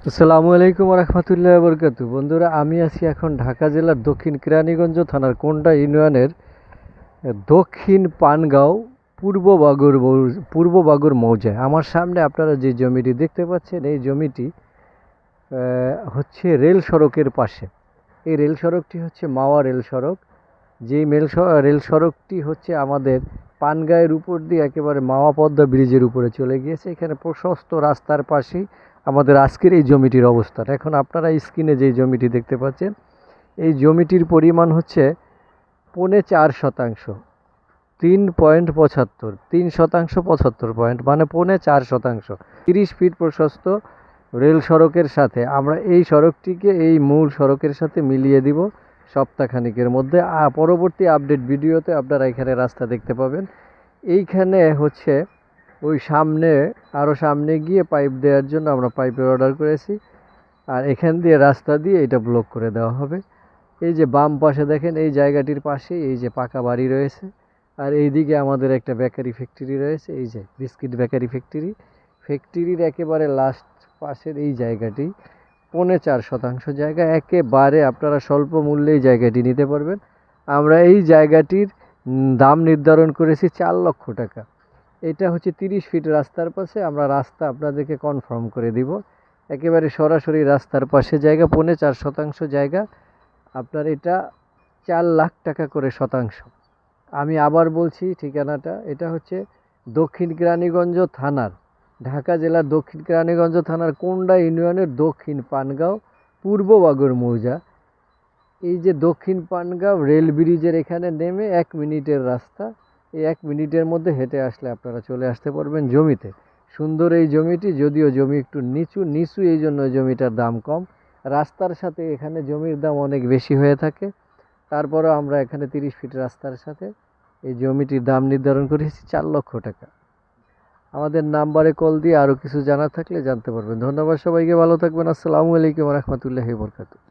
আসসালামু আলাইকুম রহমতুল্লাহ বরকাতু। বন্ধুরা, আমি আছি এখন ঢাকা জেলার দক্ষিণ কেরানীগঞ্জ থানার কোন্ডা ইউনিয়নের দক্ষিণ পানগাঁও পূর্ব বাগুর মৌজায়। আমার সামনে আপনারা যে জমিটি দেখতে পাচ্ছেন, এই জমিটি হচ্ছে রেল সড়কের পাশে। এই রেল সড়কটি হচ্ছে মাওয়া রেল সড়ক। যেই রেল সড়কটি হচ্ছে আমাদের পানগাঁয়ের উপর দিয়ে একেবারে মাওয়া পদ্মা ব্রিজের উপরে চলে গিয়েছে। এখানে প্রশস্ত রাস্তার পাশেই আমাদের আজকের এই জমিটির অবস্থান। এখন আপনারা স্ক্রিনে যেই জমিটি দেখতে পাচ্ছেন, এই জমিটির পরিমাণ হচ্ছে 4.5%, 3.75, 3% 75 পয়েন্ট, মানে 4.5%। 30 ফিট প্রশস্ত রেল সড়কের সাথে আমরা এই সড়কটিকে এই মূল সড়কের সাথে মিলিয়ে দিব সপ্তাহখানিকের মধ্যে। পরবর্তী আপডেট ভিডিওতে আপনারা এখানে রাস্তা দেখতে পাবেন। এইখানে হচ্ছে ওই সামনে, আরও সামনে গিয়ে পাইপ দেওয়ার জন্য আমরা পাইপের অর্ডার করেছি, আর এখান দিয়ে রাস্তা দিয়ে এটা ব্লক করে দেওয়া হবে। এই যে বাম পাশে দেখেন, এই জায়গাটির পাশেই এই যে পাকা বাড়ি রয়েছে, আর এইদিকে আমাদের একটা বেকারি ফ্যাক্টরি রয়েছে। এই যে বিস্কিট বেকারি ফ্যাক্টরির একেবারে লাস্ট পাশের এই জায়গাটি 4.5% জায়গা। একেবারে আপনারা স্বল্প মূল্যে এই জায়গাটি নিতে পারবেন। আমরা এই জায়গাটির দাম নির্ধারণ করেছি 4 লক্ষ টাকা। এটা হচ্ছে 30 ফিট রাস্তার পাশে। আমরা রাস্তা আপনাদেরকে কনফার্ম করে দিব। একেবারে সরাসরি রাস্তার পাশে জায়গা, 4.5% জায়গা। আপনার এটা 4 লাখ টাকা করে শতাংশ। আমি আবার বলছি ঠিকানাটা, এটা হচ্ছে দক্ষিণ কেরানীগঞ্জ থানার, ঢাকা জেলার দক্ষিণ কেরানীগঞ্জ থানার কোন্ডা ইউনিয়নের দক্ষিণ পানগাঁও পূর্ব বাগুর মৌজা। এই যে দক্ষিণ পানগাঁও রেল ব্রিজের এখানে নেমে 1 মিনিটের রাস্তা। এই 1 মিনিটের মধ্যে হেঁটে আসলে আপনারা চলে আসতে পারবেন জমিতে। সুন্দর এই জমিটি, যদিও জমি একটু নিচু, এই জন্য জমিটার দাম কম। রাস্তার সাথে এখানে জমির দাম অনেক বেশি হয়ে থাকে। তারপরেও আমরা এখানে 30 ফিট রাস্তার সাথে এই জমিটির দাম নির্ধারণ করেছি 4 লক্ষ টাকা। আমাদের নাম্বারে কল দিয়ে আরও কিছু জানার থাকলে জানতে পারবেন। ধন্যবাদ সবাইকে, ভালো থাকবেন। আসসালামু আলাইকুম রহমতুল্লাহি বরকাতুহু।